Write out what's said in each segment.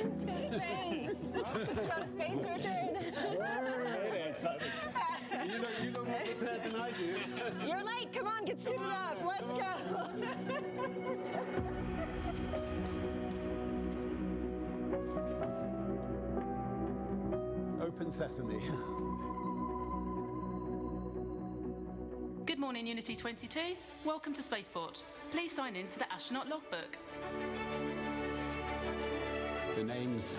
To space. Let's go to space, Richard. You know more prepared than I do. You're late. Come on, get suited up. Let's go. Open sesame. Good morning, Unity 22. Welcome to Spaceport. Please sign in to the astronaut logbook. The name's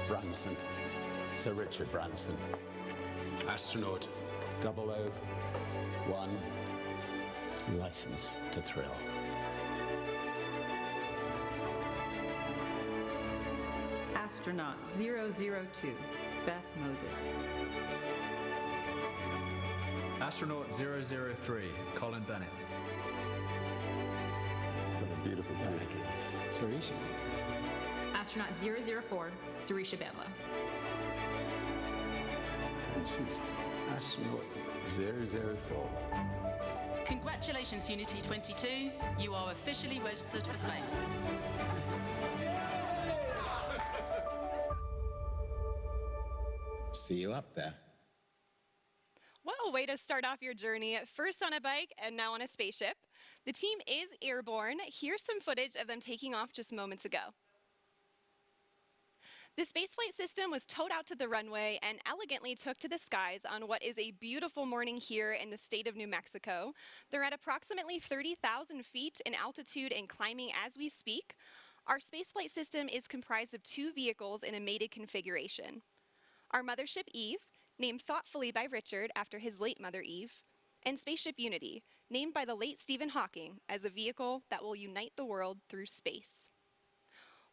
Branson. Sir Richard Branson. Astronaut 001. License to thrill. Astronaut 002, Beth Moses. Astronaut 003, Colin Bennett. What a beautiful bag. Sarisha. Astronaut 004, Sarisha Bamla. She's astronaut 004. Congratulations, Unity 22. You are officially registered for space. See you up there. What a way to start off your journey, first on a bike and now on a spaceship. The team is airborne. Here's some footage of them taking off just moments ago. The spaceflight system was towed out to the runway and elegantly took to the skies on what is a beautiful morning here in the state of New Mexico. They're at approximately 30,000 feet in altitude and climbing as we speak. Our spaceflight system is comprised of two vehicles in a mated configuration. Our mothership Eve, named thoughtfully by Richard after his late mother Eve, and Spaceship Unity, named by the late Stephen Hawking as a vehicle that will unite the world through space.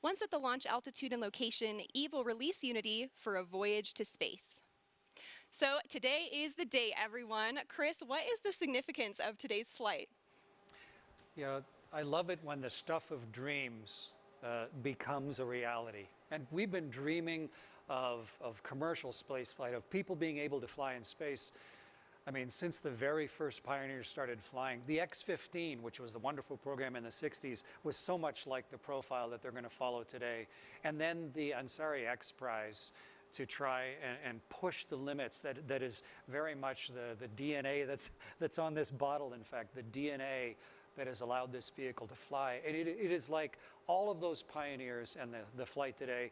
Once at the launch altitude and location, Eve will release Unity for a voyage to space. So today is the day, everyone. Chris, what is the significance of today's flight? You know, I love it when the stuff of dreams becomes a reality. And we've been dreaming of commercial space flight, of people being able to fly in space. I mean, since the very first pioneers started flying, the X-15, which was the wonderful program in the 60s, was so much like the profile that they're going to follow today. And then the Ansari X Prize to try and push the limits. That is very much the DNA that's on this bottle, in fact, the DNA that has allowed this vehicle to fly. And it is like all of those pioneers and the flight today,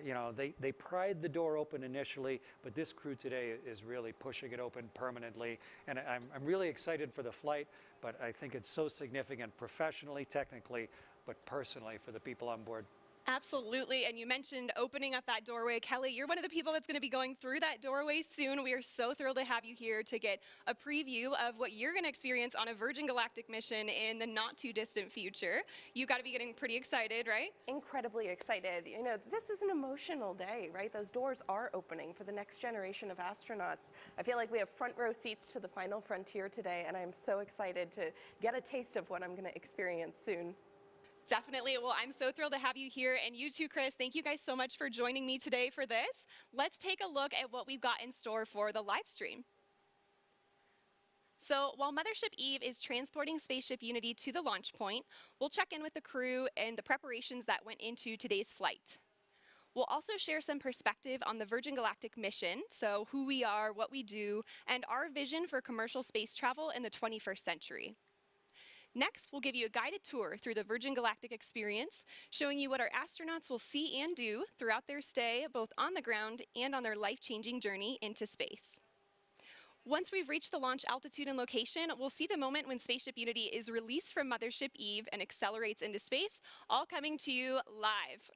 you know, they pried the door open initially, but this crew today is really pushing it open permanently. And I'm really excited for the flight, but I think it's so significant professionally, technically, but personally for the people on board. Absolutely, and you mentioned opening up that doorway. Kelly, you're one of the people that's going to be going through that doorway soon. We are so thrilled to have you here to get a preview of what you're going to experience on a Virgin Galactic mission in the not too distant future. You've got to be getting pretty excited, right? Incredibly excited. You know, this is an emotional day, right? Those doors are opening for the next generation of astronauts. I feel like we have front row seats to the final frontier today, and I'm so excited to get a taste of what I'm going to experience soon. Definitely. Well, I'm so thrilled to have you here, and you too, Chris. Thank you guys so much for joining me today for this. Let's take a look at what we've got in store for the live stream. So while Mothership Eve is transporting Spaceship Unity to the launch point, we'll check in with the crew and the preparations that went into today's flight. We'll also share some perspective on the Virgin Galactic mission, so who we are, what we do, and our vision for commercial space travel in the 21st century. Next, we'll give you a guided tour through the Virgin Galactic experience, showing you what our astronauts will see and do throughout their stay, both on the ground and on their life-changing journey into space. Once we've reached the launch altitude and location, we'll see the moment when Spaceship Unity is released from Mothership Eve and accelerates into space, all coming to you live.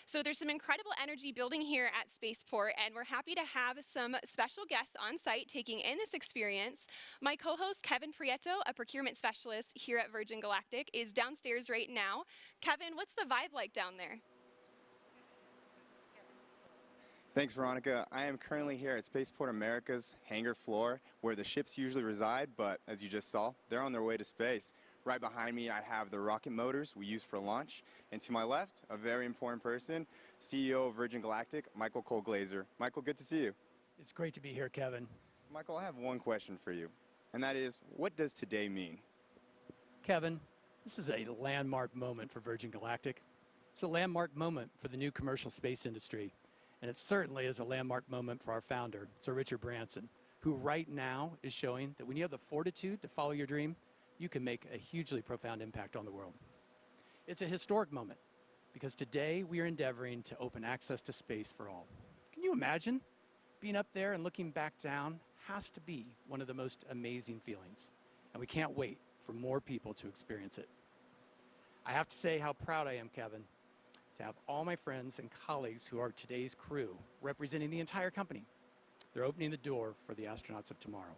So there's some incredible energy building here at Spaceport, and we're happy to have some special guests on site taking in this experience. My co-host, Kevin Prieto, a procurement specialist here at Virgin Galactic, is downstairs right now. Kevin, what's the vibe like down there? Thanks, Veronica. I am currently here at Spaceport America's hangar floor, where the ships usually reside, but as you just saw, they're on their way to space. Right behind me, I have the rocket motors we use for launch. And to my left, a very important person, CEO of Virgin Galactic, Michael Cole-Glazer. Michael, good to see you. It's great to be here, Kevin. Michael, I have one question for you, and that is, what does today mean? Kevin, this is a landmark moment for Virgin Galactic. It's a landmark moment for the new commercial space industry, and it certainly is a landmark moment for our founder, Sir Richard Branson, who right now is showing that when you have the fortitude to follow your dream, you can make a hugely profound impact on the world. It's a historic moment because today we are endeavoring to open access to space for all. Can you imagine? Being up there and looking back down has to be one of the most amazing feelings, and we can't wait for more people to experience it. I have to say how proud I am, Kevin, to have all my friends and colleagues who are today's crew representing the entire company. They're opening the door for the astronauts of tomorrow.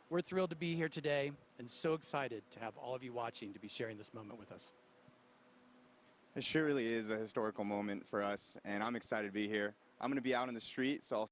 We're thrilled to be here today and so excited to have all of you watching to be sharing this moment with us. It sure really is a historical moment for us, and I'm excited to be here. I'm going to be out on the street, so I'll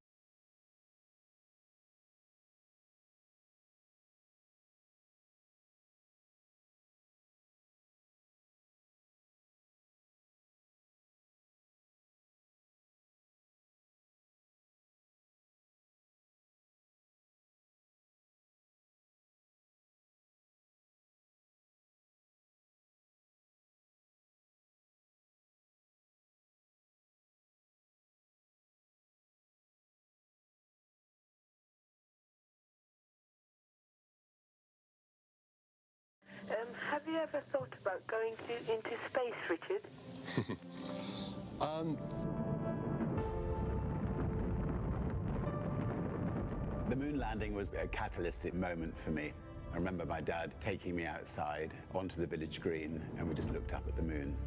Have you ever thought about going into space, Richard? The moon landing was a catalytic moment for me. I remember my dad taking me outside onto the village green, and we just looked up at the moon.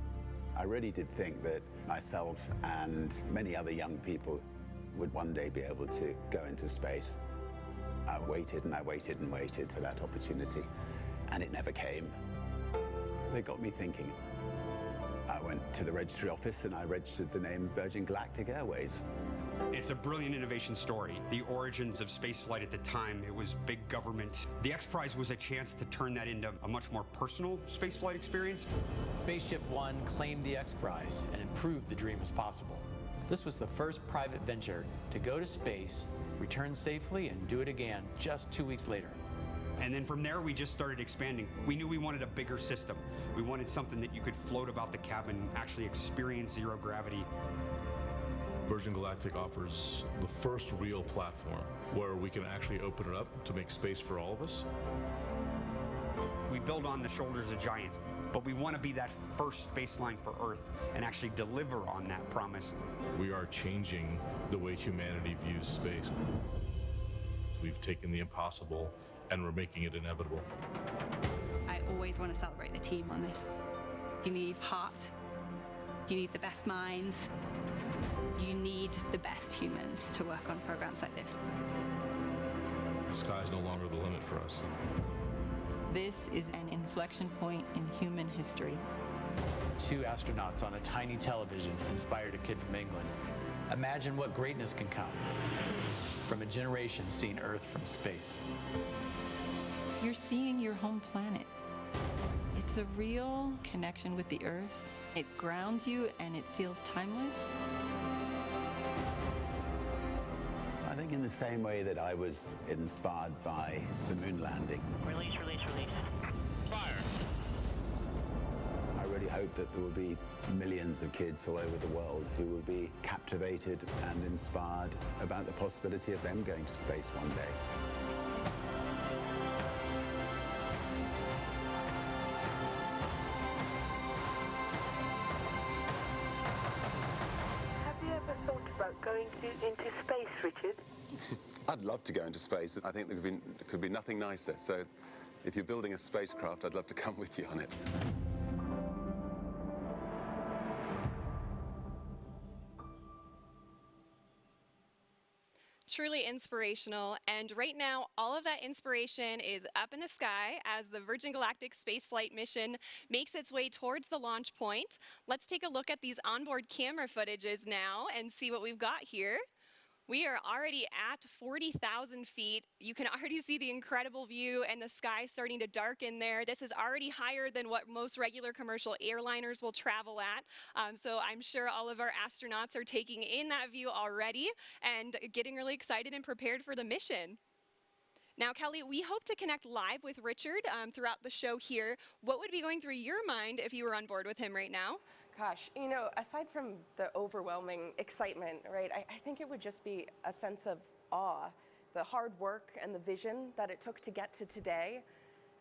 I really did think that myself and many other young people would one day be able to go into space. I waited and I waited and waited for that opportunity, and it never came. They got me thinking. I went to the registry office and I registered the name Virgin Galactic Airways. It's a brilliant innovation story. The origins of spaceflight at the time, it was big government. The X Prize was a chance to turn that into a much more personal spaceflight experience. Spaceship One claimed the X Prize and proved the dream was possible. This was the first private venture to go to space, return safely, and do it again just 2 weeks later. And then from there, we just started expanding. We knew we wanted a bigger system. We wanted something that you could float about the cabin, actually experience zero gravity. Virgin Galactic offers the first real platform where we can actually open it up to make space for all of us. We build on the shoulders of giants, but we want to be that first baseline for Earth and actually deliver on that promise. We are changing the way humanity views space. We've taken the impossible and we're making it inevitable. I always want to celebrate the team on this. You need heart, you need the best minds, you need the best humans to work on programs like this. The sky's no longer the limit for us. This is an inflection point in human history. 2 astronauts on a tiny television inspired a kid from England. Imagine what greatness can come from a generation seeing Earth from space. You're seeing your home planet. It's a real connection with the Earth. It grounds you and it feels timeless. I think in the same way that I was inspired by the moon landing. Release, release, release. Fire. I really hope that there will be millions of kids all over the world who will be captivated and inspired about the possibility of them going to space one day. Have you ever thought about going into space, Richard? I'd love to go into space. I think there could be nothing nicer. So if you're building a spacecraft, I'd love to come with you on it. Truly inspirational, and right now all of that inspiration is up in the sky as the Virgin Galactic spaceflight mission makes its way towards the launch point. Let's take a look at these onboard camera footages now and see what we've got here. We are already at 40,000 feet. You can already see the incredible view and the sky starting to darken there. This is already higher than what most regular commercial airliners will travel at. So I'm sure all of our astronauts are taking in that view already and getting really excited and prepared for the mission. Now, Kelly, we hope to connect live with Richard throughout the show here. What would be going through your mind if you were on board with him right now? Gosh, you know, aside from the overwhelming excitement, right, I think it would just be a sense of awe, the hard work and the vision that it took to get to today,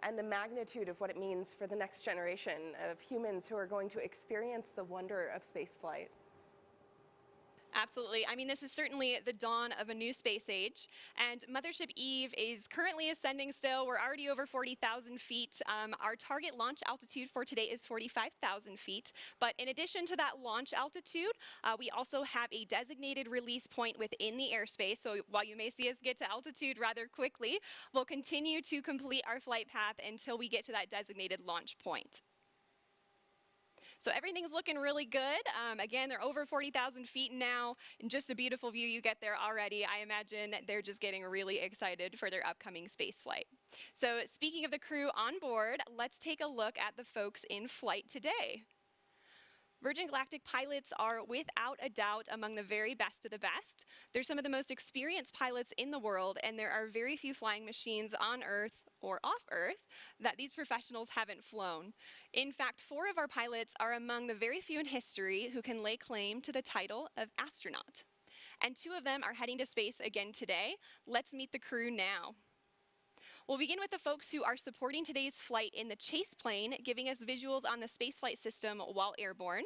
and the magnitude of what it means for the next generation of humans who are going to experience the wonder of spaceflight. Absolutely. I mean, this is certainly the dawn of a new space age, and Mothership Eve is currently ascending still. We're already over 40,000 feet. Our target launch altitude for today is 45,000 feet, but in addition to that launch altitude, we also have a designated release point within the airspace, so while you may see us get to altitude rather quickly, we'll continue to complete our flight path until we get to that designated launch point. So everything's looking really good. Again, they're over 40,000 feet now, and just a beautiful view you get there already. I imagine they're just getting really excited for their upcoming space flight. So speaking of the crew on board, let's take a look at the folks in flight today. Virgin Galactic pilots are without a doubt among the very best of the best. They're some of the most experienced pilots in the world, and there are very few flying machines on Earth or off Earth that these professionals haven't flown. In fact, 4 of our pilots are among the very few in history who can lay claim to the title of astronaut. And 2 of them are heading to space again today. Let's meet the crew now. We'll begin with the folks who are supporting today's flight in the chase plane, giving us visuals on the spaceflight system while airborne.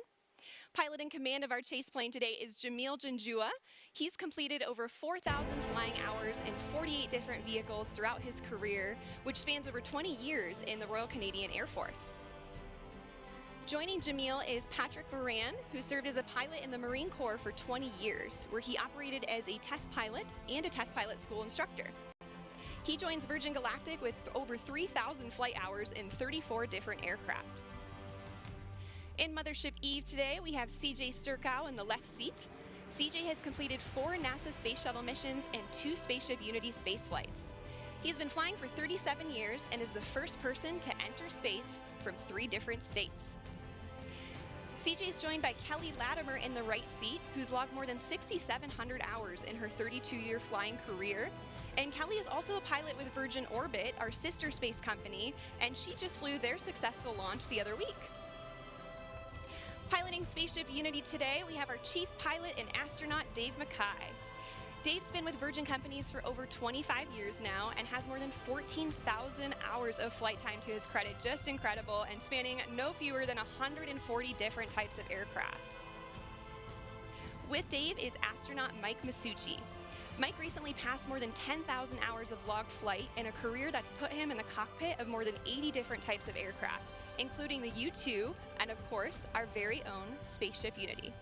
Pilot in command of our chase plane today is Jamil Janjua. He's completed over 4,000 flying hours in 48 different vehicles throughout his career, which spans over 20 years in the Royal Canadian Air Force. Joining Jamil is Patrick Moran, who served as a pilot in the Marine Corps for 20 years, where he operated as a test pilot and a test pilot school instructor. He joins Virgin Galactic with over 3,000 flight hours in 34 different aircraft. In Mothership Eve today, we have CJ Sturkow in the left seat. CJ has completed 4 NASA Space Shuttle missions and 2 Spaceship Unity space flights. He's been flying for 37 years and is the first person to enter space from 3 different states. CJ is joined by Kelly Latimer in the right seat, who's logged more than 6,700 hours in her 32-year flying career. And Kelly is also a pilot with Virgin Orbit, our sister space company, and she just flew their successful launch the other week. Piloting Spaceship Unity today, we have our chief pilot and astronaut, Dave Mackay. Dave's been with Virgin Companies for over 25 years now and has more than 14,000 hours of flight time to his credit. Just incredible, and spanning no fewer than 140 different types of aircraft. With Dave is astronaut Mike Masucci. Mike recently passed more than 10,000 hours of logged flight in a career that's put him in the cockpit of more than 80 different types of aircraft, including the U-2 and, of course, our very own Spaceship Unity.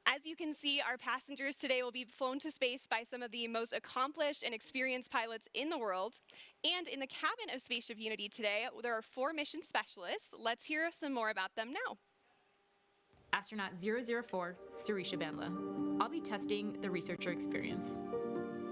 As you can see, our passengers today will be flown to space by some of the most accomplished and experienced pilots in the world. And in the cabin of Spaceship Unity today, there are 4 mission specialists. Let's hear some more about them now. Astronaut 004, Sirisha Bandla. I'll be testing the researcher experience.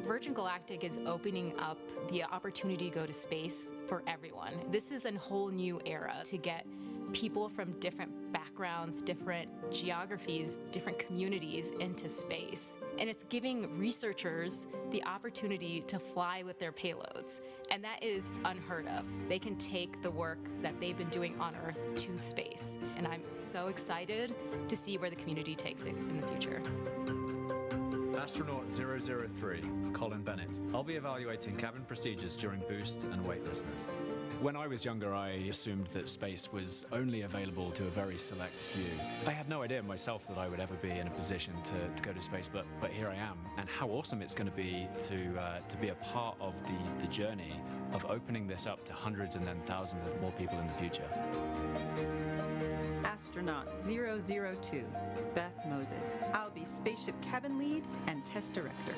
Virgin Galactic is opening up the opportunity to go to space for everyone. This is a whole new era to get people from different backgrounds, different geographies, different communities into space. And it's giving researchers the opportunity to fly with their payloads. And that is unheard of. They can take the work that they've been doing on Earth to space. And I'm so excited to see where the community takes it in the future. Astronaut 003, Colin Bennett. I'll be evaluating cabin procedures during boost and weightlessness. When I was younger, I assumed that space was only available to a very select few. I had no idea myself that I would ever be in a position to go to space, but here I am. And how awesome it's going to be be a part of the journey of opening this up to hundreds and then thousands of more people in the future. Astronaut 002, Beth Moses. I'll be spaceship cabin lead and test director.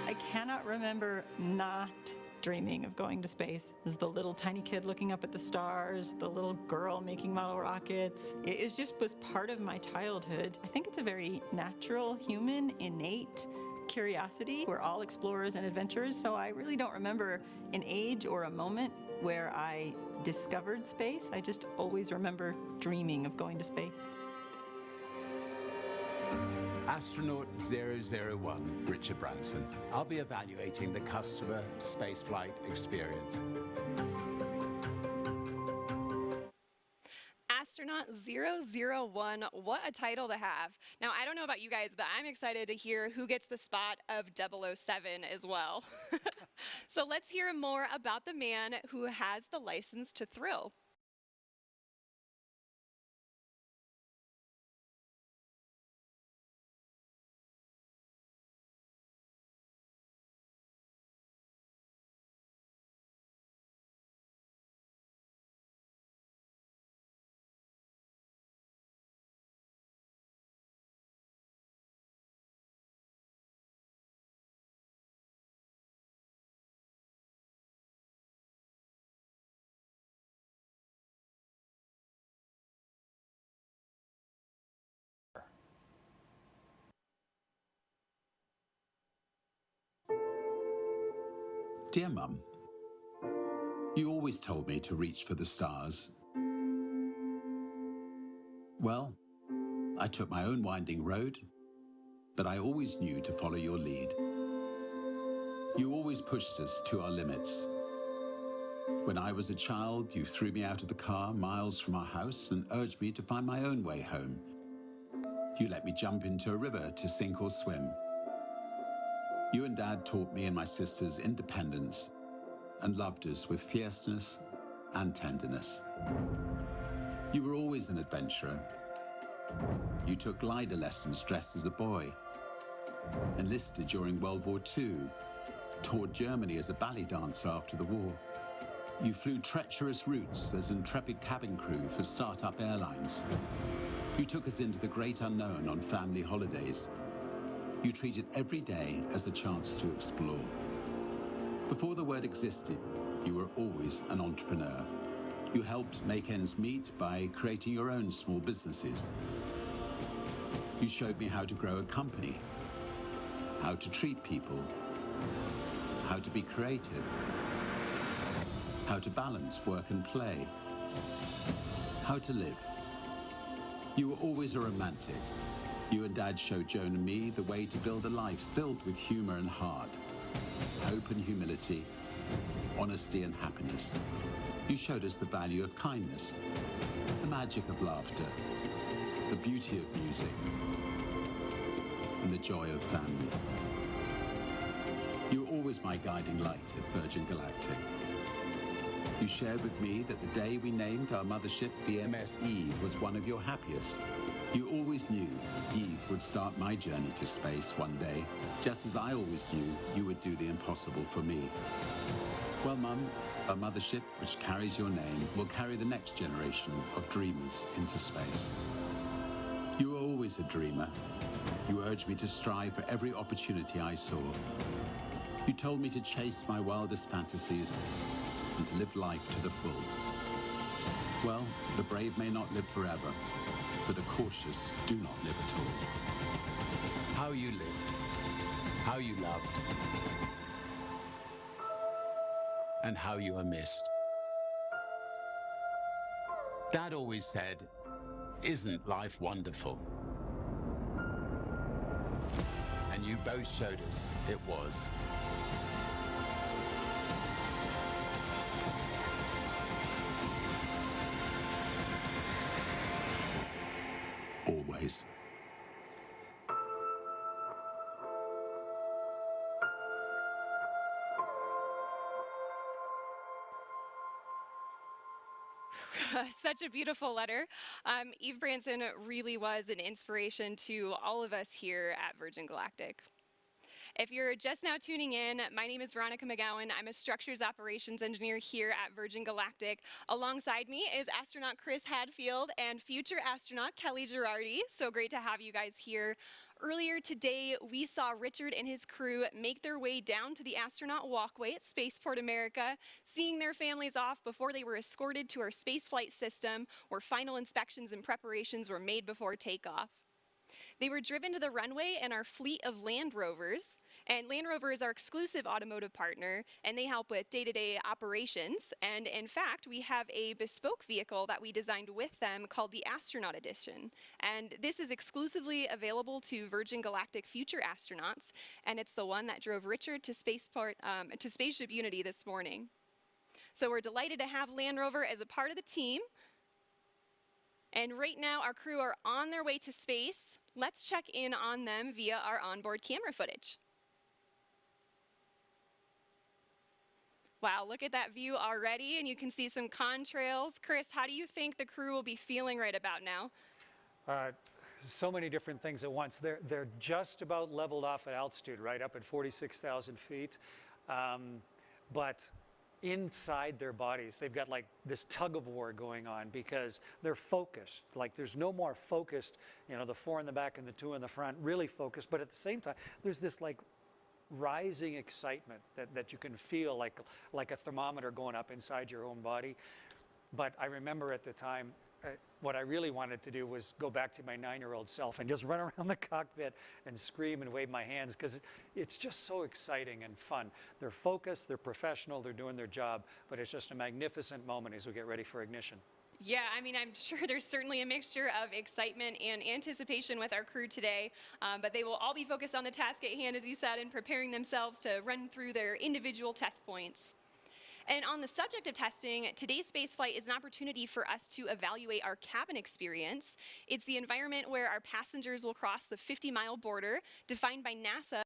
I cannot remember not dreaming of going to space. There's the little tiny kid looking up at the stars, the little girl making model rockets. It was part of my childhood. I think it's a very natural, human, innate curiosity. We're all explorers and adventurers, so I really don't remember an age or a moment where I discovered space. I just always remember dreaming of going to space. Astronaut 001, Richard Branson. I'll be evaluating the customer spaceflight experience. Astronaut 001. What a title to have. Now, I don't know about you guys, but I'm excited to hear who gets the spot of 007 as well. So let's hear more about the man who has the license to thrill. Dear Mum, you always told me to reach for the stars. Well, I took my own winding road, but I always knew to follow your lead. You always pushed us to our limits. When I was a child, you threw me out of the car miles from our house and urged me to find my own way home. You let me jump into a river to sink or swim. You and Dad taught me and my sisters independence and loved us with fierceness and tenderness. You were always an adventurer. You took glider lessons dressed as a boy, enlisted during World War II, toured Germany as a ballet dancer after the war. You flew treacherous routes as intrepid cabin crew for start-up airlines. You took us into the great unknown on family holidays. You treated every day as a chance to explore. Before the word existed, you were always an entrepreneur. You helped make ends meet by creating your own small businesses. You showed me how to grow a company, how to treat people, how to be creative, how to balance work and play, how to live. You were always a romantic. You and Dad showed Joan and me the way to build a life filled with humor and heart, hope and humility, honesty and happiness. You showed us the value of kindness, the magic of laughter, the beauty of music, and the joy of family. You were always my guiding light at Virgin Galactic. You shared with me that the day we named our mothership VMS Eve was one of your happiest. You always knew Eve would start my journey to space one day, just as I always knew you would do the impossible for me. Well, Mum, our mothership, which carries your name, will carry the next generation of dreamers into space. You were always a dreamer. You urged me to strive for every opportunity I saw. You told me to chase my wildest fantasies and to live life to the full. Well, the brave may not live forever, but the cautious do not live at all. How you lived, how you loved, and how you are missed. Dad always said, "Isn't life wonderful?" And you both showed us it was. Always. Such a beautiful letter. Eve Branson really was an inspiration to all of us here at Virgin Galactic. If you're just now tuning in, my name is Veronica McGowan. I'm a structures operations engineer here at Virgin Galactic. Alongside me is astronaut Chris Hadfield and future astronaut Kelly Girardi. So great to have you guys here. Earlier today, we saw Richard and his crew make their way down to the astronaut walkway at Spaceport America, seeing their families off before they were escorted to our spaceflight system, where final inspections and preparations were made before takeoff. They were driven to the runway in our fleet of Land Rovers, and Land Rover is our exclusive automotive partner, and they help with day-to-day operations. And in fact, we have a bespoke vehicle that we designed with them called the Astronaut Edition. And this is exclusively available to Virgin Galactic future astronauts, and it's the one that drove Richard to Spaceship Unity this morning. So we're delighted to have Land Rover as a part of the team. And right now, our crew are on their way to space. Let's check in on them via our onboard camera footage. Wow, look at that view already, and you can see some contrails. Chris, how do you think the crew will be feeling right about now? So many different things at once. They're just about leveled off at altitude, right up at 46,000 feet. But inside their bodies, they've got like this tug of war going on because they're focused. Like there's no more focused, you know, the 4 in the back and the 2 in the front, really focused. But at the same time, there's this like rising excitement that you can feel like a thermometer going up inside your own body. But I remember at the time, what I really wanted to do was go back to my 9-year-old self and just run around the cockpit and scream and wave my hands because it's just so exciting and fun. They're focused, they're professional, they're doing their job, but it's just a magnificent moment as we get ready for ignition. Yeah, I mean, I'm sure there's certainly a mixture of excitement and anticipation with our crew today, but they will all be focused on the task at hand, as you said, and preparing themselves to run through their individual test points. And on the subject of testing, today's spaceflight is an opportunity for us to evaluate our cabin experience. It's the environment where our passengers will cross the 50-mile border defined by NASA.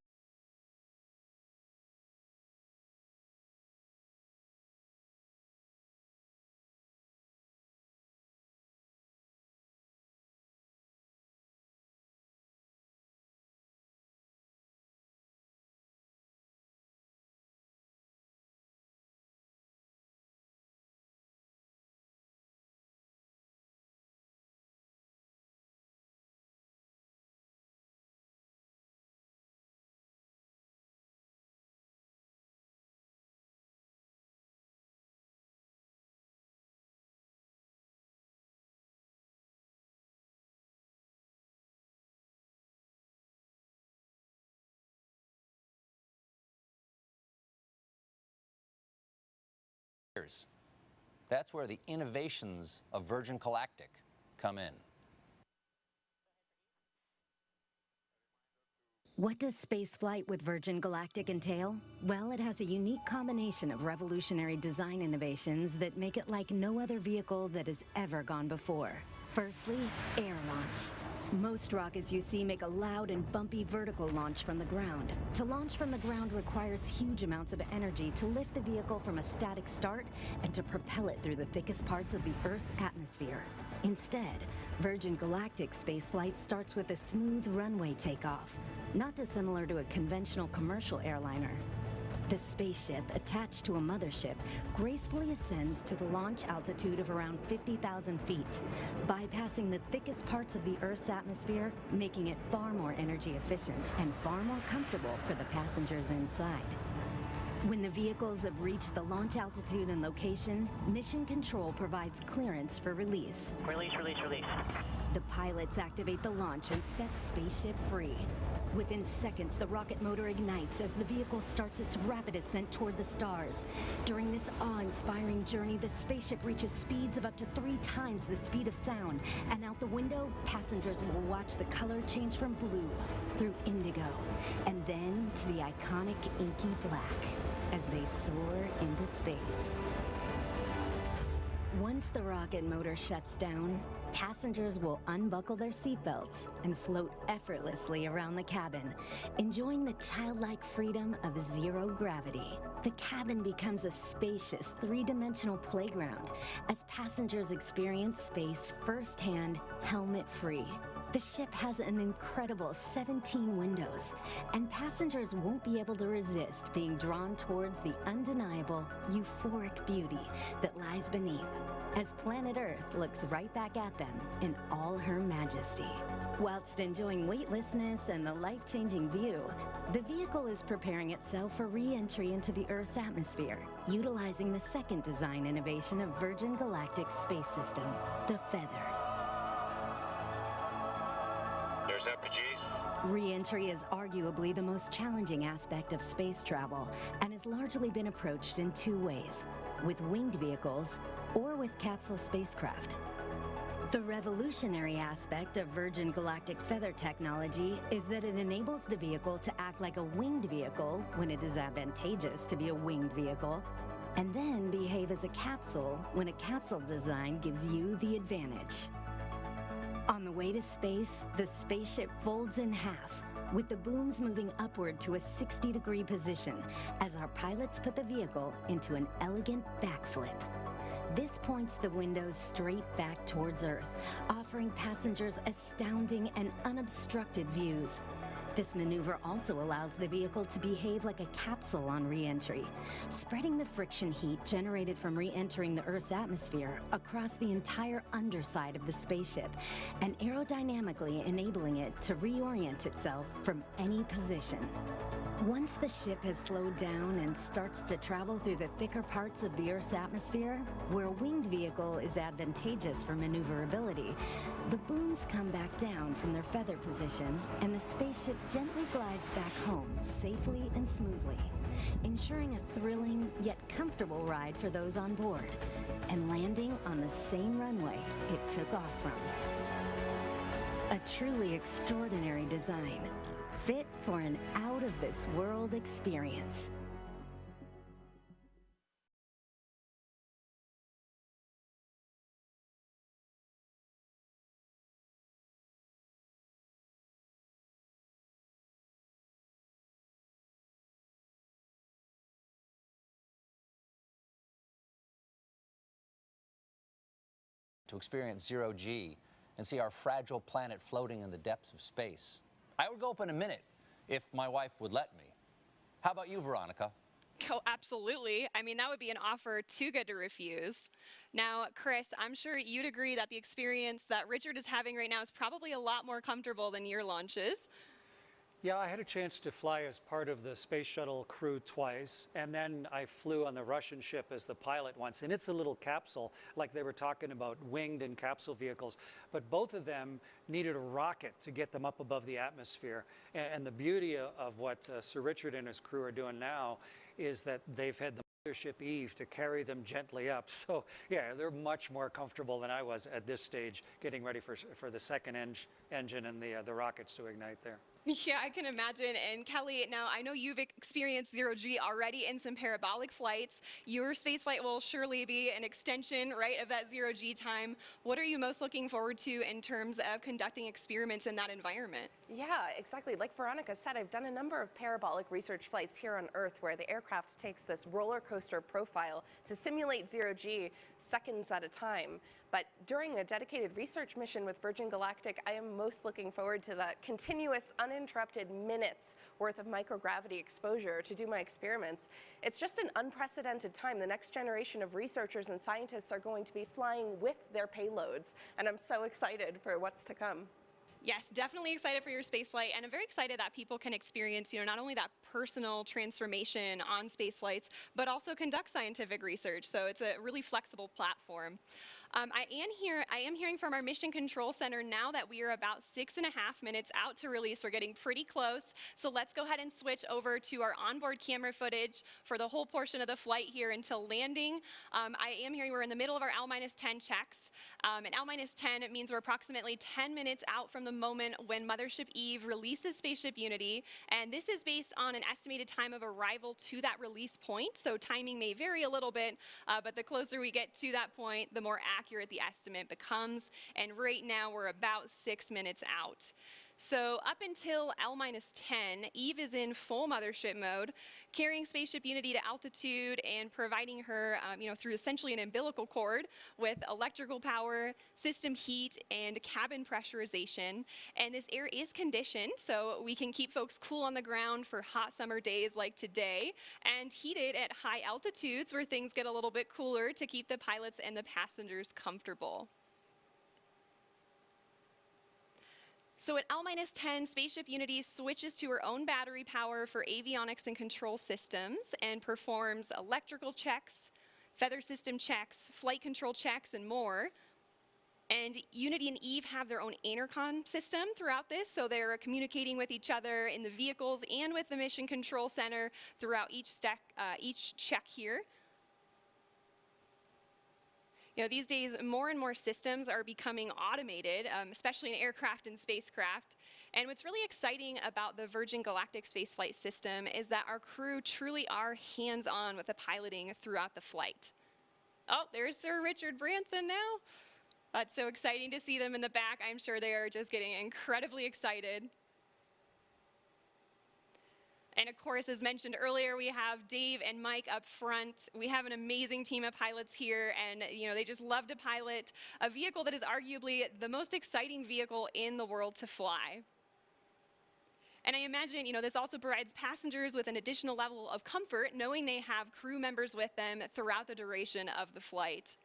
That's where the innovations of Virgin Galactic come in. What does spaceflight with Virgin Galactic entail? Well, it has a unique combination of revolutionary design innovations that make it like no other vehicle that has ever gone before. Firstly, air launch. Most rockets you see make a loud and bumpy vertical launch from the ground. To launch from the ground requires huge amounts of energy to lift the vehicle from a static start and to propel it through the thickest parts of the Earth's atmosphere. Instead, Virgin Galactic spaceflight starts with a smooth runway takeoff, not dissimilar to a conventional commercial airliner. The spaceship, attached to a mothership, gracefully ascends to the launch altitude of around 50,000 feet, bypassing the thickest parts of the Earth's atmosphere, making it far more energy efficient and far more comfortable for the passengers inside. When the vehicles have reached the launch altitude and location, Mission Control provides clearance for release. Release. The pilots activate the launch and set spaceship free. Within seconds, the rocket motor ignites as the vehicle starts its rapid ascent toward the stars. During this awe-inspiring journey, the spaceship reaches speeds of up to 3 times the speed of sound. And out the window, passengers will watch the color change from blue through indigo, and then to the iconic inky black as they soar into space. Once the rocket motor shuts down, passengers will unbuckle their seatbelts and float effortlessly around the cabin, enjoying the childlike freedom of zero gravity. The cabin becomes a spacious, 3-dimensional playground as passengers experience space firsthand, helmet-free. The ship has an incredible 17 windows, and passengers won't be able to resist being drawn towards the undeniable, euphoric beauty that lies beneath, as planet Earth looks right back at them in all her majesty. Whilst enjoying weightlessness and the life-changing view, the vehicle is preparing itself for re-entry into the Earth's atmosphere, utilizing the second design innovation of Virgin Galactic's space system, the Feather. There's FPGs. Re-entry is arguably the most challenging aspect of space travel and has largely been approached in 2 ways, with winged vehicles or with capsule spacecraft. The revolutionary aspect of Virgin Galactic Feather technology is that it enables the vehicle to act like a winged vehicle when it is advantageous to be a winged vehicle, and then behave as a capsule when a capsule design gives you the advantage. way to space, the spaceship folds in half, with the booms moving upward to a 60-degree position as our pilots put the vehicle into an elegant backflip. This points the windows straight back towards Earth, offering passengers astounding and unobstructed views. This maneuver also allows the vehicle to behave like a capsule on re-entry, spreading the friction heat generated from re-entering the Earth's atmosphere across the entire underside of the spaceship, and aerodynamically enabling it to reorient itself from any position. Once the ship has slowed down and starts to travel through the thicker parts of the Earth's atmosphere, where a winged vehicle is advantageous for maneuverability, the booms come back down from their feather position, and the spaceship gently glides back home safely and smoothly, ensuring a thrilling yet comfortable ride for those on board, and landing on the same runway it took off from. A truly extraordinary design, fit for an out-of-this-world experience. To experience zero-G and see our fragile planet floating in the depths of space. I would go up in a minute if my wife would let me. How about you, Veronica? Oh, absolutely. I mean, that would be an offer too good to refuse. Now, Chris, I'm sure you'd agree that the experience that Richard is having right now is probably a lot more comfortable than your launches. Yeah, I had a chance to fly as part of the space shuttle crew twice, and then I flew on the Russian ship as the pilot once. And it's a little capsule, like they were talking about winged and capsule vehicles. But both of them needed a rocket to get them up above the atmosphere. And the beauty of what Sir Richard and his crew are doing now is that they've had the mothership Eve to carry them gently up. So yeah, they're much more comfortable than I was at this stage, getting ready for the second engine and the rockets to ignite there. Yeah, I can imagine. And Kelly, now I know you've experienced zero-G already in some parabolic flights. Your space flight will surely be an extension, right, of that zero-G time. What are you most looking forward to in terms of conducting experiments in that environment? Yeah, exactly. Like Veronica said, I've done a number of parabolic research flights here on Earth where the aircraft takes this roller coaster profile to simulate zero-G seconds at a time. But during a dedicated research mission with Virgin Galactic, I am most looking forward to that continuous, uninterrupted minutes worth of microgravity exposure to do my experiments. It's just an unprecedented time. The next generation of researchers and scientists are going to be flying with their payloads, and I'm so excited for what's to come. Yes, definitely excited for your space flight, and I'm very excited that people can experience, not only that personal transformation on space flights, but also conduct scientific research. So it's a really flexible platform. I am hearing from our Mission Control Center now that we are about 6.5 minutes out to release. We're getting pretty close. So let's go ahead and switch over to our onboard camera footage for the whole portion of the flight here until landing. I am hearing we're in the middle of our L-10 checks. And L-10 means we're approximately 10 minutes out from the moment when Mothership Eve releases Spaceship Unity. And this is based on an estimated time of arrival to that release point. So timing may vary a little bit, but the closer we get to that point, the more accurate the estimate becomes. And right now we're about 6 minutes out. So up until L-10, Eve is in full mothership mode, carrying Spaceship Unity to altitude and providing her, through essentially an umbilical cord with electrical power, system heat, and cabin pressurization. And this air is conditioned, so we can keep folks cool on the ground for hot summer days like today, and heated at high altitudes where things get a little bit cooler to keep the pilots and the passengers comfortable. So at L-10, Spaceship Unity switches to her own battery power for avionics and control systems and performs electrical checks, feather system checks, flight control checks, and more. And Unity and Eve have their own intercom system throughout this, so they're communicating with each other in the vehicles and with the Mission Control Center throughout each check here. These days, more and more systems are becoming automated, especially in aircraft and spacecraft. And what's really exciting about the Virgin Galactic spaceflight system is that our crew truly are hands-on with the piloting throughout the flight. Oh, there's Sir Richard Branson now. It's so exciting to see them in the back. I'm sure they are just getting incredibly excited. And of course, as mentioned earlier, we have Dave and Mike up front. We have an amazing team of pilots here, and they just love to pilot a vehicle that is arguably the most exciting vehicle in the world to fly. And I imagine, this also provides passengers with an additional level of comfort knowing they have crew members with them throughout the duration of the flight.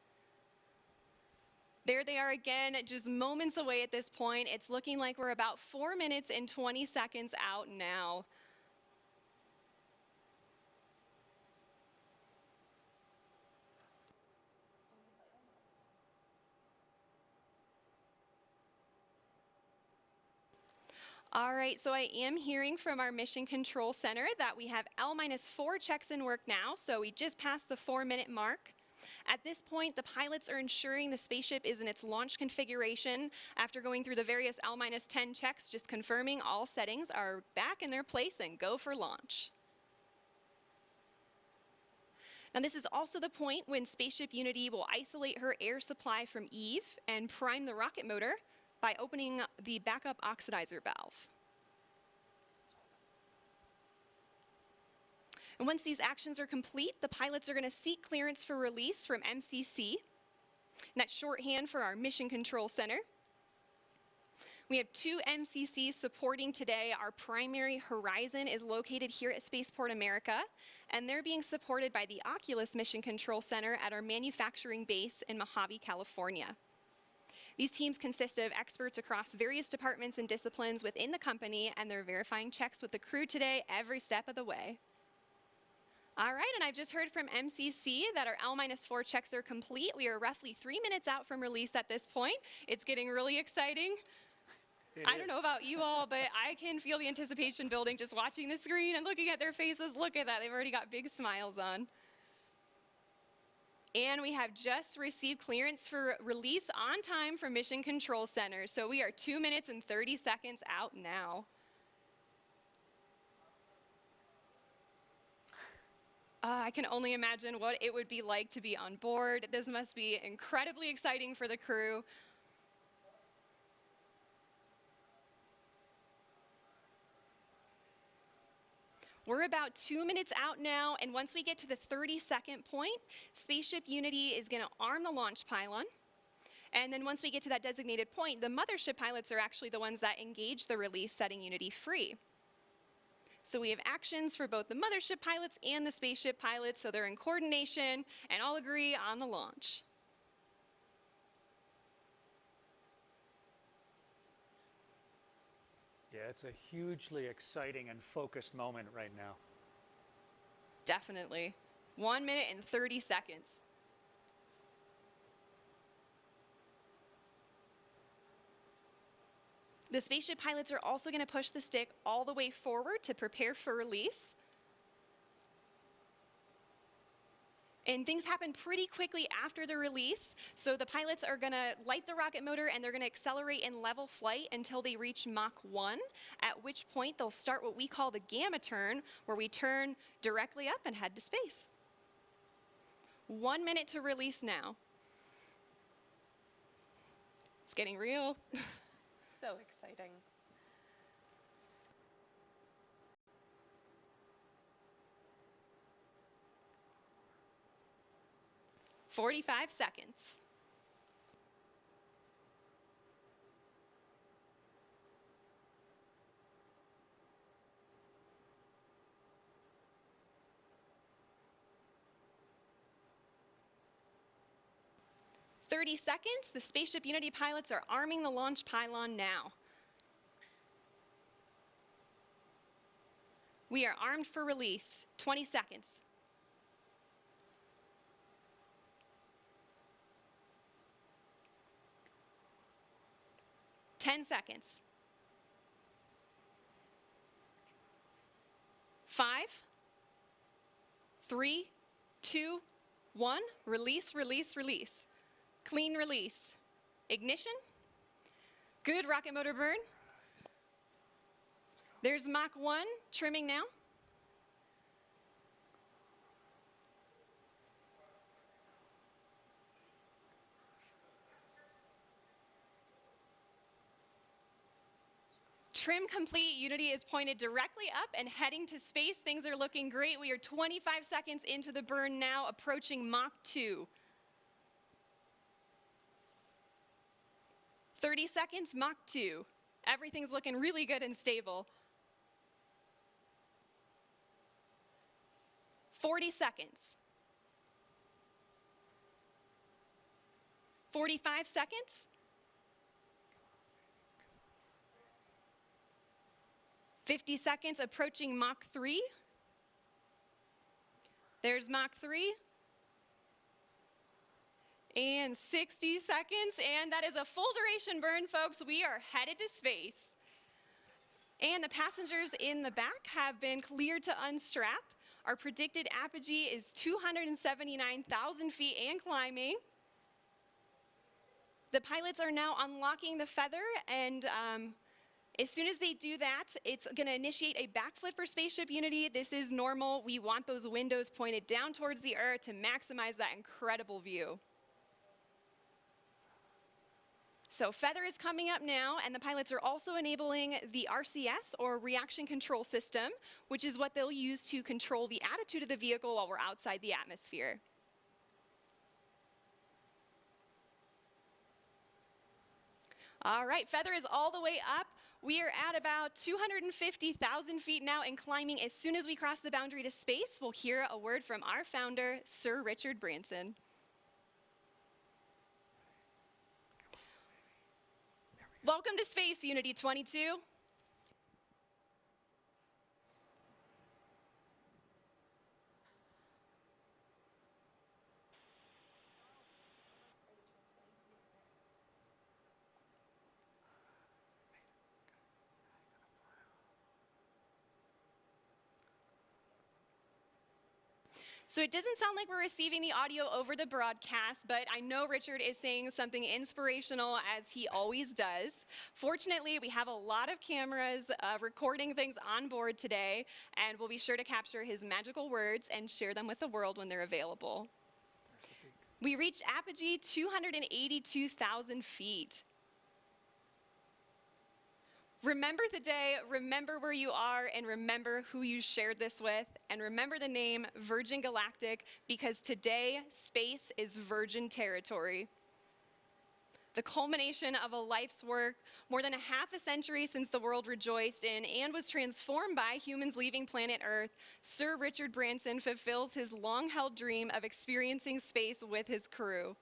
There they are again, just moments away at this point. It's looking like we're about 4 minutes and 20 seconds out now. All right, so I am hearing from our Mission Control Center that we have L-4 checks in work now, so we just passed the 4-minute mark. At this point, the pilots are ensuring the spaceship is in its launch configuration after going through the various L-10 checks, just confirming all settings are back in their place and go for launch. Now, this is also the point when Spaceship Unity will isolate her air supply from Eve and prime the rocket motor by opening the backup oxidizer valve. And once these actions are complete, the pilots are going to seek clearance for release from MCC. And that's shorthand for our Mission Control Center. We have 2 MCCs supporting today. Our primary Horizon is located here at Spaceport America, and they're being supported by the Oculus Mission Control Center at our manufacturing base in Mojave, California. These teams consist of experts across various departments and disciplines within the company, and they're verifying checks with the crew today every step of the way. All right, and I've just heard from MCC that our L-4 checks are complete. We are roughly 3 minutes out from release at this point. It's getting really exciting. I don't know about you all, but I can feel the anticipation building just watching the screen and looking at their faces. Look at that, they've already got big smiles on. And we have just received clearance for release on time from Mission Control Center. So we are 2 minutes and 30 seconds out now. I can only imagine what it would be like to be on board. This must be incredibly exciting for the crew. We're about 2 minutes out now, and once we get to the 30-second point, Spaceship Unity is going to arm the launch pylon. And then once we get to that designated point, the mothership pilots are actually the ones that engage the release, setting Unity free. So we have actions for both the mothership pilots and the spaceship pilots, so they're in coordination and all agree on the launch. Yeah, it's a hugely exciting and focused moment right now. Definitely. 1 minute and 30 seconds. The spaceship pilots are also going to push the stick all the way forward to prepare for release. And things happen pretty quickly after the release. So the pilots are going to light the rocket motor and they're going to accelerate in level flight until they reach Mach 1, at which point they'll start what we call the gamma turn, where we turn directly up and head to space. 1 minute to release now. It's getting real. So exciting. "45 seconds. "30 seconds. The Spaceship Unity pilots are arming the launch pylon now. We are armed for release. 20 seconds. "10 seconds. 5, 3, 2, 1. Release, release, release. Clean release. Ignition. Good rocket motor burn. There's Mach 1 trimming now. Trim complete. Unity is pointed directly up and heading to space. Things are looking great. We are 25 seconds into the burn now, approaching Mach 2. 30 seconds, Mach 2. Everything's looking really good and stable. 40 seconds. 45 seconds. 50 seconds, approaching Mach 3. There's Mach 3. And 60 seconds, and that is a full duration burn, folks. We are headed to space. And the passengers in the back have been cleared to unstrap. Our predicted apogee is 279,000 feet and climbing. The pilots are now unlocking the feather, and as soon as they do that, it's going to initiate a backflip for Spaceship Unity. This is normal. We want those windows pointed down towards the Earth to maximize that incredible view. So feather is coming up now, and the pilots are also enabling the RCS, or Reaction Control System, which is what they'll use to control the attitude of the vehicle while we're outside the atmosphere. All right, feather is all the way up. We are at about 250,000 feet now and climbing. As soon as we cross the boundary to space, we'll hear a word from our founder, Sir Richard Branson. Welcome to Space, Unity 22. So it doesn't sound like we're receiving the audio over the broadcast, but I know Richard is saying something inspirational, as he always does. Fortunately, we have a lot of cameras recording things on board today, and we'll be sure to capture his magical words and share them with the world when they're available. We reached apogee 282,000 feet. Remember the day, remember where you are, and remember who you shared this with, and remember the name Virgin Galactic, because today, space is virgin territory. The culmination of a life's work, more than a half a century since the world rejoiced in and was transformed by humans leaving planet Earth, Sir Richard Branson fulfills his long-held dream of experiencing space with his crew.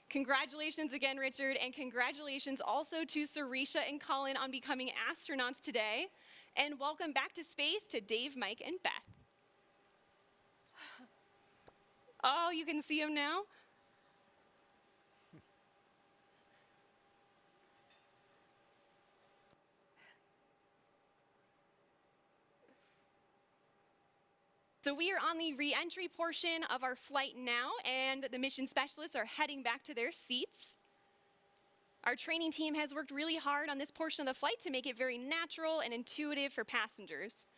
Congratulations again, Richard, and congratulations also to Sarisha and Colin on becoming astronauts today. And welcome back to space to Dave, Mike, and Beth. Oh, you can see them now? So we are on the re-entry portion of our flight now, and the mission specialists are heading back to their seats. Our training team has worked really hard on this portion of the flight to make it very natural and intuitive for passengers.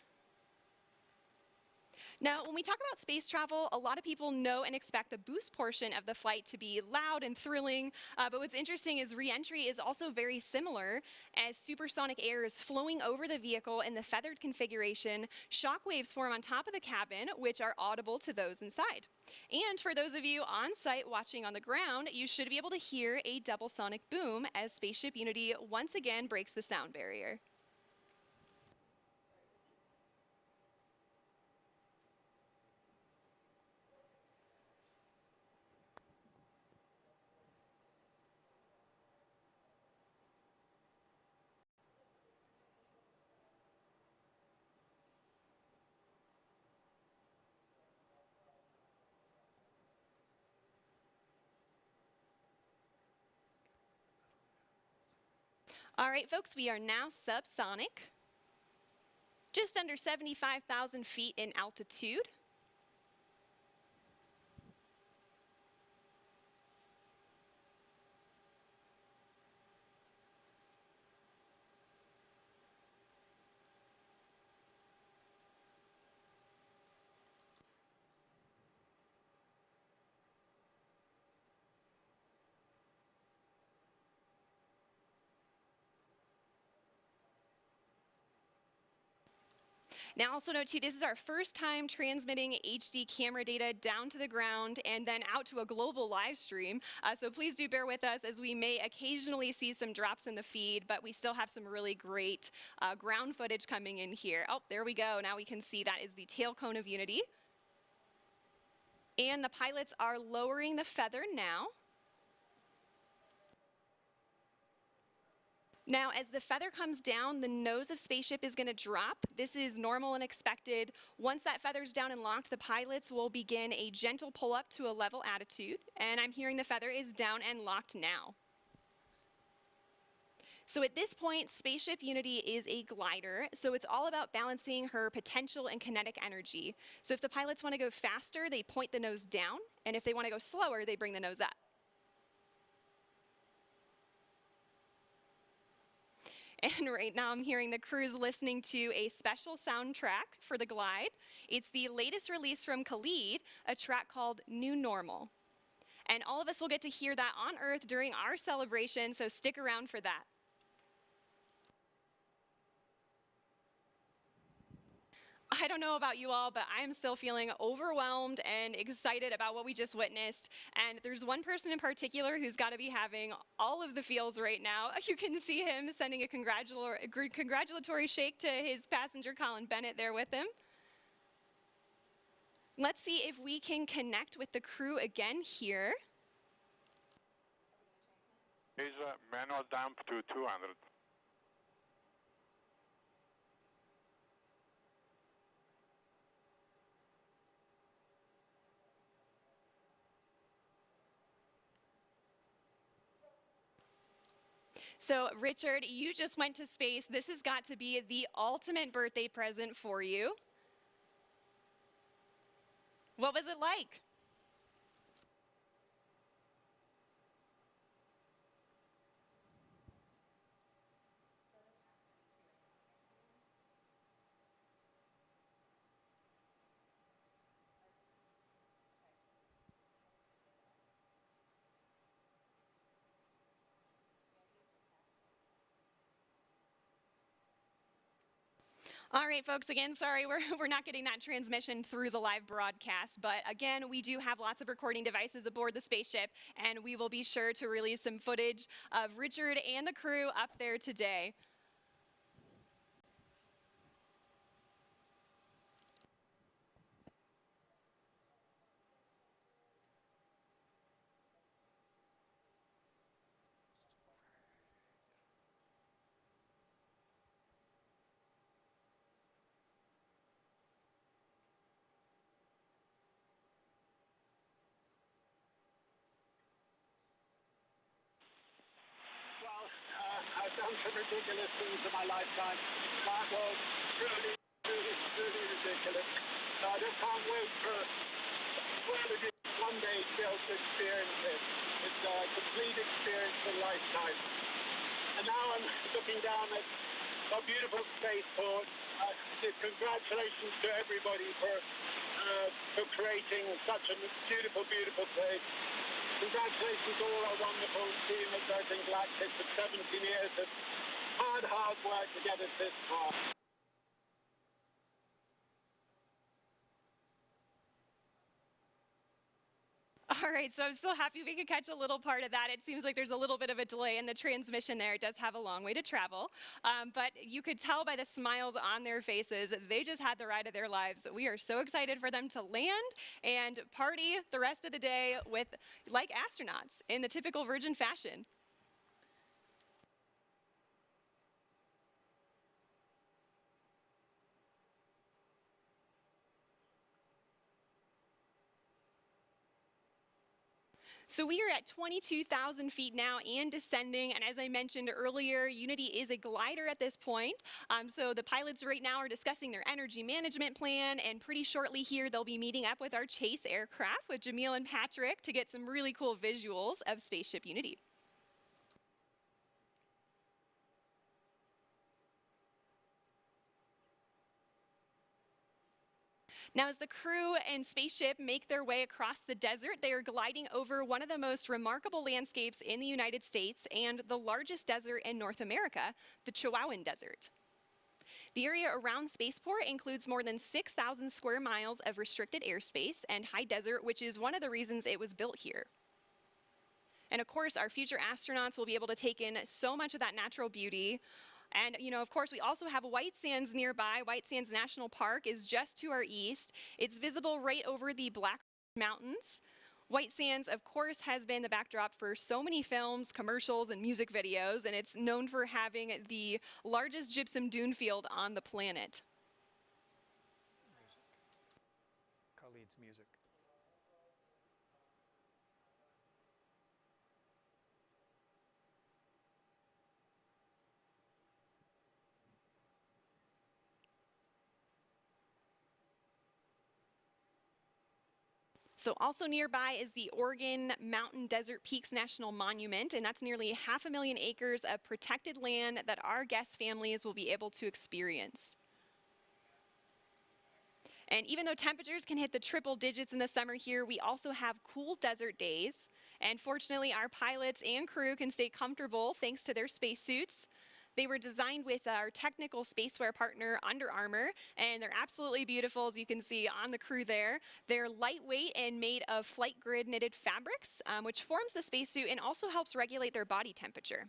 Now, when we talk about space travel, a lot of people know and expect the boost portion of the flight to be loud and thrilling, but what's interesting is re-entry is also very similar, as supersonic air is flowing over the vehicle in the feathered configuration. Shock waves form on top of the cabin, which are audible to those inside. And for those of you on site watching on the ground, you should be able to hear a double sonic boom as Spaceship Unity once again breaks the sound barrier. All right, folks, we are now subsonic, just under 75,000 feet in altitude. Now also note too, this is our first time transmitting HD camera data down to the ground and then out to a global live stream. So please do bear with us as we may occasionally see some drops in the feed, but we still have some really great ground footage coming in here. Oh, there we go. Now we can see that is the tail cone of Unity. And the pilots are lowering the feather now. Now, as the feather comes down, the nose of Spaceship is going to drop. This is normal and expected. Once that feather's down and locked, the pilots will begin a gentle pull up to a level attitude. And I'm hearing the feather is down and locked now. So at this point, Spaceship Unity is a glider, so it's all about balancing her potential and kinetic energy. So if the pilots want to go faster, they point the nose down, and if they want to go slower, they bring the nose up. And right now I'm hearing the crew's listening to a special soundtrack for the glide. It's the latest release from Khalid, a track called New Normal. And all of us will get to hear that on Earth during our celebration, so stick around for that. I don't know about you all, but I am still feeling overwhelmed and excited about what we just witnessed. And there's one person in particular who's got to be having all of the feels right now. You can see him sending a congratulatory shake to his passenger, Colin Bennett, there with him. Let's see if we can connect with the crew again here. Is manual dump to 200. So, Richard, you just went to space. This has got to be the ultimate birthday present for you. What was it like? All right, folks, again, sorry, we're not getting that transmission through the live broadcast, but again, we do have lots of recording devices aboard the spaceship, and we will be sure to release some footage of Richard and the crew up there today. I've done some ridiculous things in my lifetime. That was really ridiculous. So I just can't wait for all of you one day to be able to experience it. It's a complete experience of a lifetime. And now I'm looking down at a beautiful spaceport. Congratulations to everybody for creating such a beautiful, beautiful place. Congratulations to all our wonderful team at Virgin Galactic for 17 years of hard work to get us this far. All right, so I'm still happy we could catch a little part of that. It seems like there's a little bit of a delay in the transmission there. It does have a long way to travel. But you could tell by the smiles on their faces, they just had the ride of their lives. We are so excited for them to land and party the rest of the day with, like astronauts, in the typical Virgin fashion. So we are at 22,000 feet now and descending, and as I mentioned earlier, Unity is a glider at this point. So the pilots right now are discussing their energy management plan, and pretty shortly here they'll be meeting up with our chase aircraft with Jamil and Patrick to get some really cool visuals of Spaceship Unity. Now, as the crew and spaceship make their way across the desert, they are gliding over one of the most remarkable landscapes in the United States and the largest desert in North America, the Chihuahuan Desert. The area around Spaceport includes more than 6,000 square miles of restricted airspace and high desert, which is one of the reasons it was built here. And of course, our future astronauts will be able to take in so much of that natural beauty. And, you know, of course, we also have White Sands nearby. White Sands National Park is just to our east. It's visible right over the Black Mountains. White Sands, of course, has been the backdrop for so many films, commercials, and music videos, and it's known for having the largest gypsum dune field on the planet. Khalid's music. So also nearby is the Oregon Mountain Desert Peaks National Monument, and that's nearly 500,000 acres of protected land that our guest families will be able to experience. And even though temperatures can hit the triple digits in the summer here, we also have cool desert days. And fortunately, our pilots and crew can stay comfortable thanks to their spacesuits. They were designed with our technical spacewear partner, Under Armour, and they're absolutely beautiful, as you can see on the crew there. They're lightweight and made of flight grid knitted fabrics, which forms the spacesuit and also helps regulate their body temperature.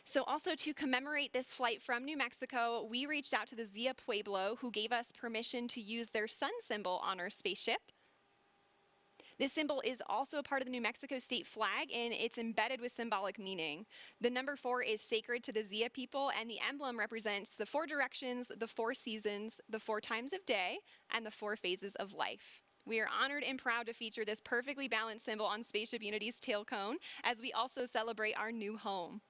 So also to commemorate this flight from New Mexico, we reached out to the Zia Pueblo, who gave us permission to use their sun symbol on our spaceship. This symbol is also a part of the New Mexico state flag, and it's embedded with symbolic meaning. The number 4 is sacred to the Zia people, and the emblem represents the 4 directions, the 4 seasons, the 4 times of day, and the 4 phases of life. We are honored and proud to feature this perfectly balanced symbol on Spaceship Unity's tail cone, as we also celebrate our new home.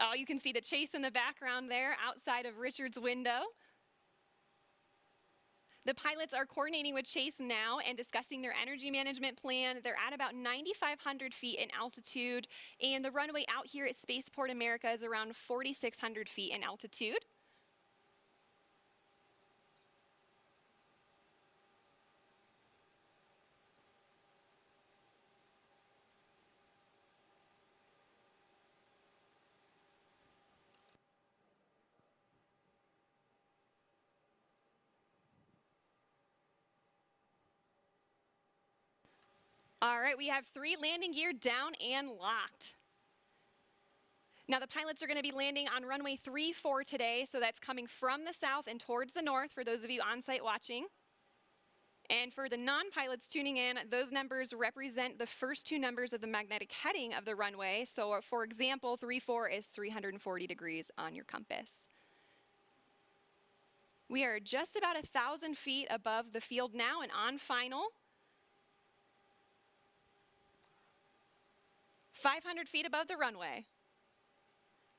Oh, you can see the chase in the background there outside of Richard's window. The pilots are coordinating with Chase now and discussing their energy management plan. They're at about 9,500 feet in altitude, and the runway out here at Spaceport America is around 4,600 feet in altitude. All right, we have 3 landing gear down and locked. Now the pilots are going to be landing on runway 34 today, so that's coming from the south and towards the north for those of you on site watching. And for the non-pilots tuning in, those numbers represent the first 2 numbers of the magnetic heading of the runway. So for example, 34 is 340 degrees on your compass. We are just about 1,000 feet above the field now and on final. 500 feet above the runway.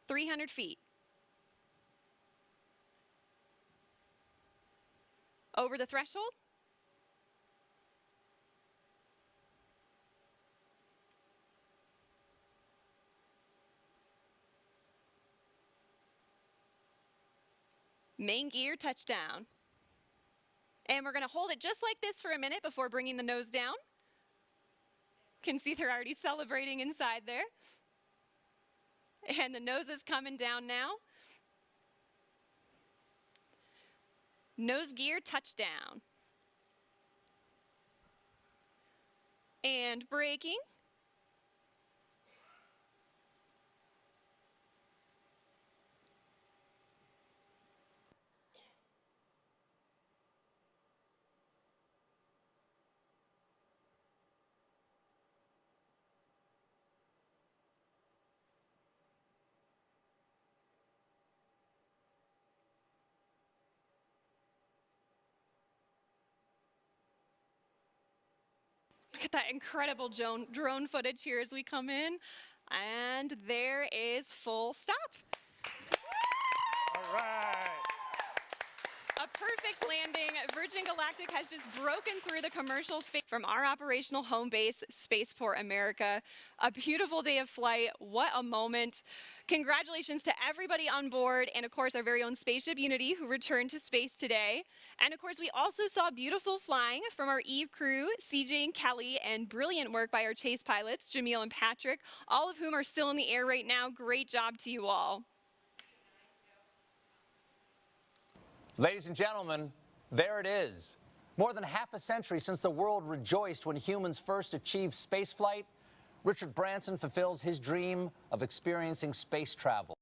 300 feet. Over the threshold. Main gear touchdown. And we're going to hold it just like this for a minute before bringing the nose down. Can see they're already celebrating inside there. And the nose is coming down now. Nose gear touchdown. And braking. Look at that incredible drone footage here as we come in. And there is full stop. All right. A perfect landing. Virgin Galactic has just broken through the commercial space from our operational home base, Spaceport America. A beautiful day of flight. What a moment. Congratulations to everybody on board, and of course our very own Spaceship Unity, who returned to space today. And of course we also saw beautiful flying from our Eve crew, CJ and Kelly, and brilliant work by our chase pilots, Jamil and Patrick, all of whom are still in the air right now. Great job to you all. Ladies and gentlemen, there it is. More than half a century since the world rejoiced when humans first achieved spaceflight, Richard Branson fulfills his dream of experiencing space travel.